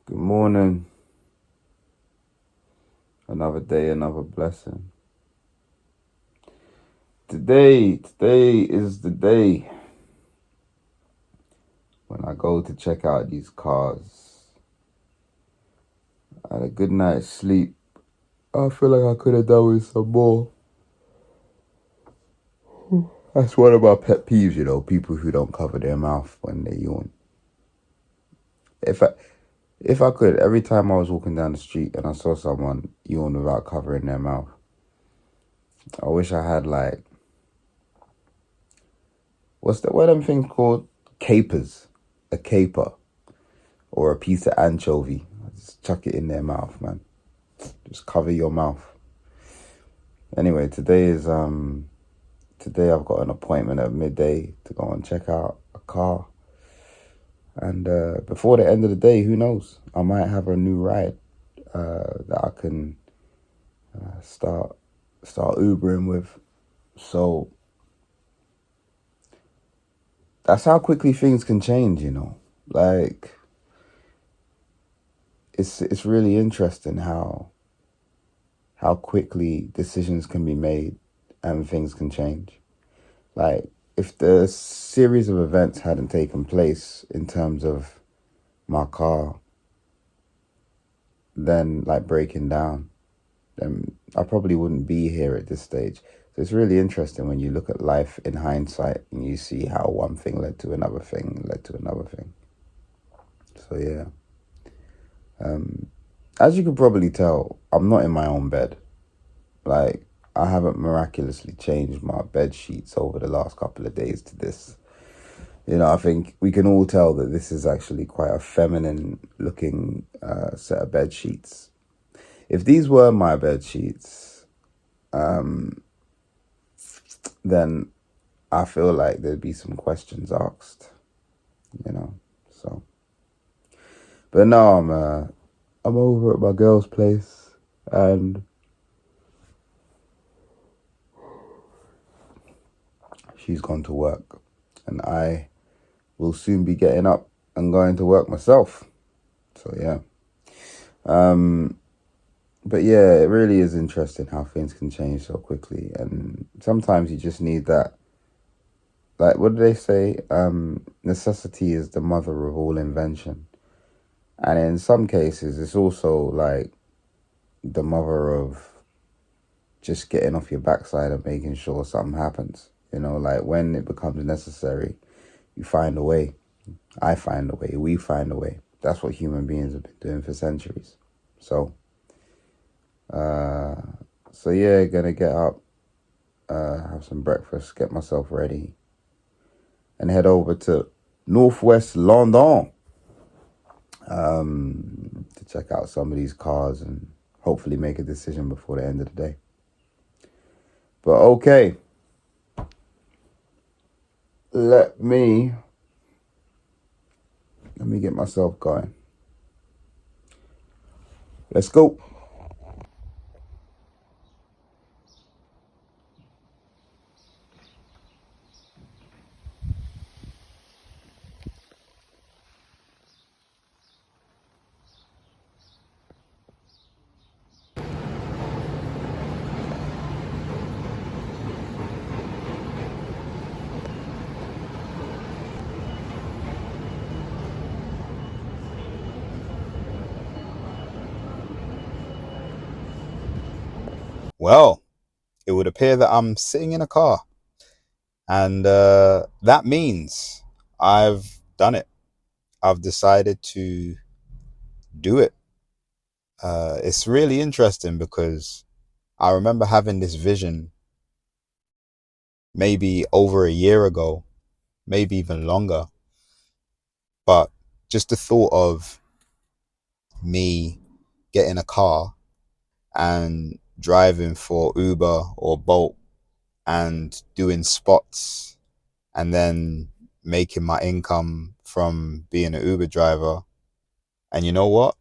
Good morning. Another day, another blessing. Today is the day when I go to check out these cars. I had a good night's sleep. I feel like I could have done with some more. That's one of my pet peeves, people who don't cover their mouth when they yawn. If I if I could, every time I was walking down the street and I saw someone yawn without covering their mouth, I wish I had like what are them things called? Capers. A caper. Or a piece of anchovy. Just chuck it in their mouth, man. Just cover your mouth. Anyway, today I've got an appointment at midday to go and check out a car. And before the end of the day, who knows? I might have a new ride that I can start Ubering with. So that's how quickly things can change. Like it's really interesting how quickly decisions can be made and things can change. Like, if the series of events hadn't taken place in terms of my car, then like breaking down, then I probably wouldn't be here at this stage. So it's really interesting when you look at life in hindsight and you see how one thing led to another thing, led to another thing. So yeah. As you can probably tell, I'm not in my own bed. Like, I haven't miraculously changed my bed sheets over the last couple of days to this. I think we can all tell that this is actually quite a feminine looking set of bed sheets. If these were my bed sheets, then I feel like there'd be some questions asked, you know. So, but now I'm over at my girl's place, and she's gone to work, and I will soon be getting up and going to work myself. So yeah. But yeah, it really is interesting how things can change so quickly, and sometimes you just need that. Like, what do they say? Necessity is the mother of all invention, and in some cases, it's also like the mother of just getting off your backside and making sure something happens. Like when it becomes necessary, you find a way. I find a way. We find a way. That's what human beings have been doing for centuries. So, uh, so yeah, gonna get up, have some breakfast, get myself ready, and head over to Northwest London to check out some of these cars and hopefully make a decision before the end of the day. But okay, let me get myself going. Let's go. Well, it would appear that I'm sitting in a car, and that means I've done it. I've decided to do it. It's really interesting because I remember having this vision maybe over a year ago, maybe even longer. But just the thought of me getting a car and driving for Uber or Bolt and doing spots and then making my income from being an Uber driver. And you know what?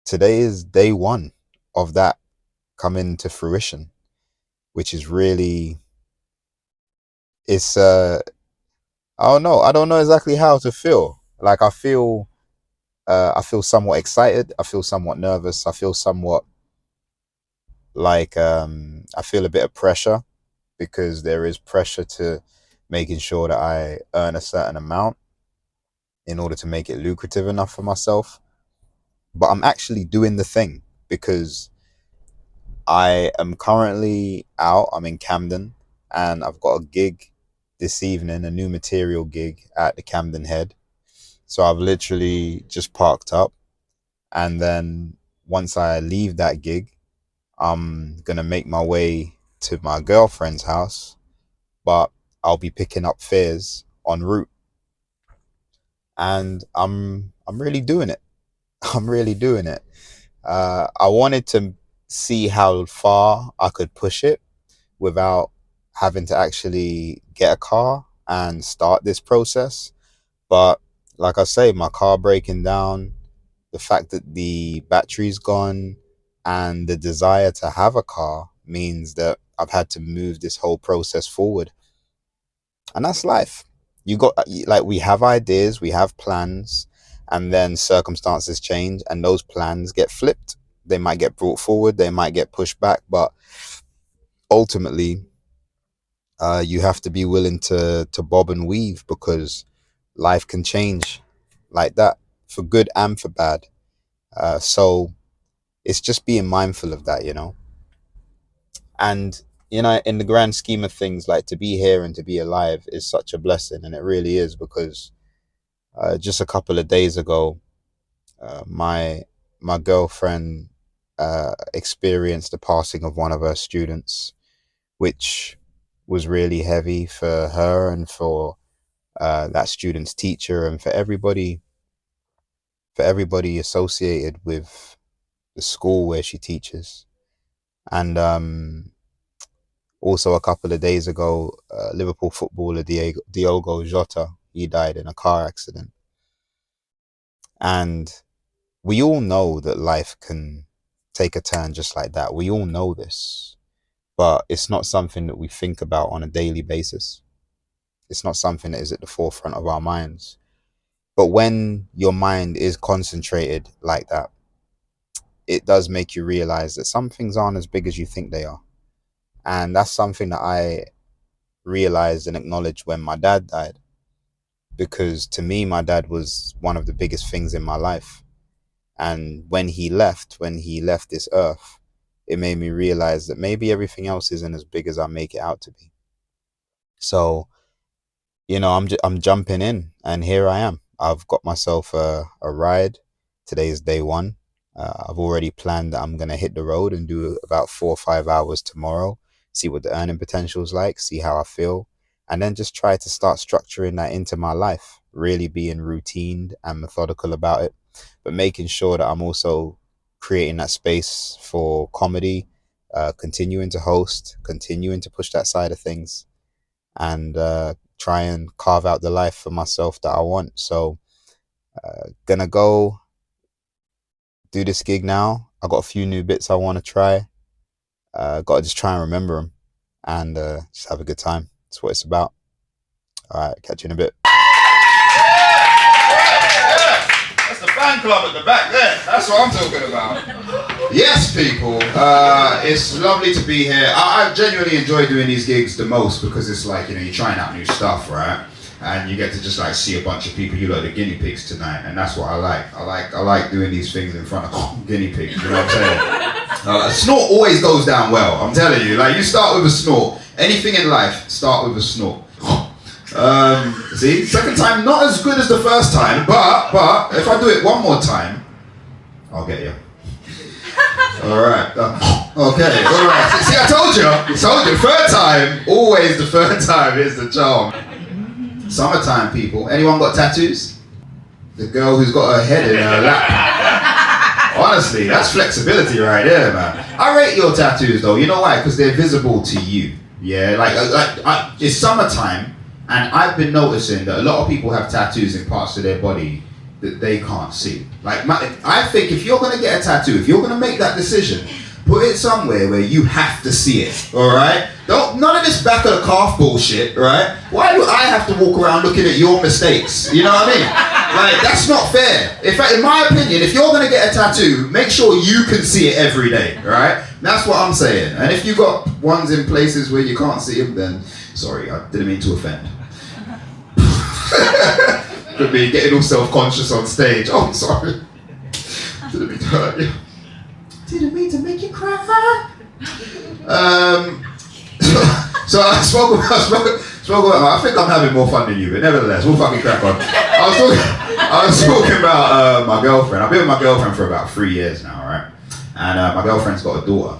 Today is day one of that coming to fruition, which is really, it's I don't know exactly how to feel. Like, I feel I feel somewhat excited. I feel somewhat nervous. I feel somewhat like I feel a bit of pressure, because there is pressure to making sure that I earn a certain amount in order to make it lucrative enough for myself. But I'm actually doing the thing because I am currently out. I'm in Camden, and I've got a gig this evening, a new material gig at the Camden Head. So I've literally just parked up, and then once I leave that gig, I'm gonna make my way to my girlfriend's house, but I'll be picking up fares en route, and I'm really doing it. I'm really doing it. I wanted to see how far I could push it without having to actually get a car and start this process. But like I say, my car breaking down, the fact that the battery's gone, and the desire to have a car means that I've had to move this whole process forward. And that's life. You got, like, we have ideas, we have plans, and then circumstances change and those plans get flipped. They might get brought forward, they might get pushed back, but ultimately, you have to be willing to bob and weave, because life can change like that, for good and for bad. So it's just being mindful of that, and in the grand scheme of things, like, to be here and to be alive is such a blessing, and it really is, because just a couple of days ago, my girlfriend experienced the passing of one of her students, which was really heavy for her and for that student's teacher, and for everybody associated with the school where she teaches. And also, a couple of days ago, Liverpool footballer Diogo Jota, he died in a car accident. And we all know that life can take a turn just like that. We all know this, but it's not something that we think about on a daily basis. It's not something that is at the forefront of our minds. But when your mind is concentrated like that, it does make you realize that some things aren't as big as you think they are. And that's something that I realized and acknowledged when my dad died. Because to me, my dad was one of the biggest things in my life. And when he left this earth, it made me realize that maybe everything else isn't as big as I make it out to be. So, I'm jumping in, and here I am. I've got myself a ride. Today is day one. I've already planned that I'm gonna hit the road and do about 4 or 5 hours tomorrow. See what the earning potential is like. See how I feel, and then just try to start structuring that into my life. Really being routine and methodical about it, but making sure that I'm also creating that space for comedy, continuing to host, continuing to push that side of things, and try and carve out the life for myself that I want. So, gonna go do this gig now. I got a few new bits I want to try. Got to just try and remember them, and just have a good time. That's what it's about. All right, catch you in a bit. That's the fan club at the back there. That's what I'm talking about. Yes, people. It's lovely to be here. I genuinely enjoy doing these gigs the most, because it's like, you're trying out new stuff, right? And you get to just like see a bunch of people. You like the guinea pigs tonight, and that's what I like. I like doing these things in front of guinea pigs. You know what I'm saying? A snort always goes down well. I'm telling you. Like, you start with a snort. Anything in life, start with a snort. See, second time not as good as the first time, but if I do it one more time, I'll get you. All right. Okay. All right. See, I told you. Third time, always the third time is the charm. Summertime, people. Anyone got tattoos? The girl who's got her head in her lap. Honestly, that's flexibility right there, man. I rate your tattoos though. You know why? Because they're visible to you. Yeah. It's summertime, and I've been noticing that a lot of people have tattoos in parts of their body that they can't see. I think if you're gonna get a tattoo, if you're gonna make that decision, Put it somewhere where you have to see it, alright? None of this back of the calf bullshit, right? Why do I have to walk around looking at your mistakes? You know what I mean? Like, that's not fair. In fact, in my opinion, if you're gonna get a tattoo, make sure you can see it every day, right? That's what I'm saying. And if you got ones in places where you can't see them, then sorry, I didn't mean to offend. Could be getting all self-conscious on stage. Oh, I'm sorry. Didn't mean to hurt you. Didn't mean to make you cry. So I spoke about. I think I'm having more fun than you, but nevertheless, we'll fucking crack on. I was talking about my girlfriend. I've been with my girlfriend for about 3 years now, right? And my girlfriend's got a daughter,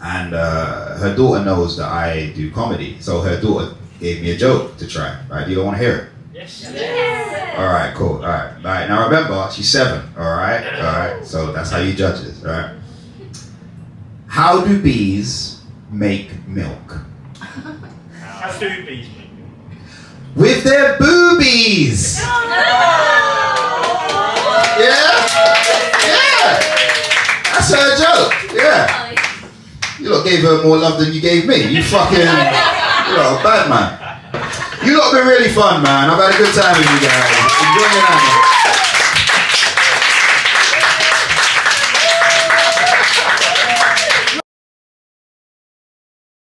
and her daughter knows that I do comedy. So her daughter gave me a joke to try. Right? You don't want to hear it? Yes. All right, cool. All right. Now remember, she's 7. All right. So that's how you judge this. All right. How do bees make milk? How do bees make milk? With their boobies. Yeah. That's her joke. Yeah. You lot gave her more love than you gave me. You fucking, you lot are bad man. You lot have been really fun, man. I've had a good time with you guys. Enjoy your night.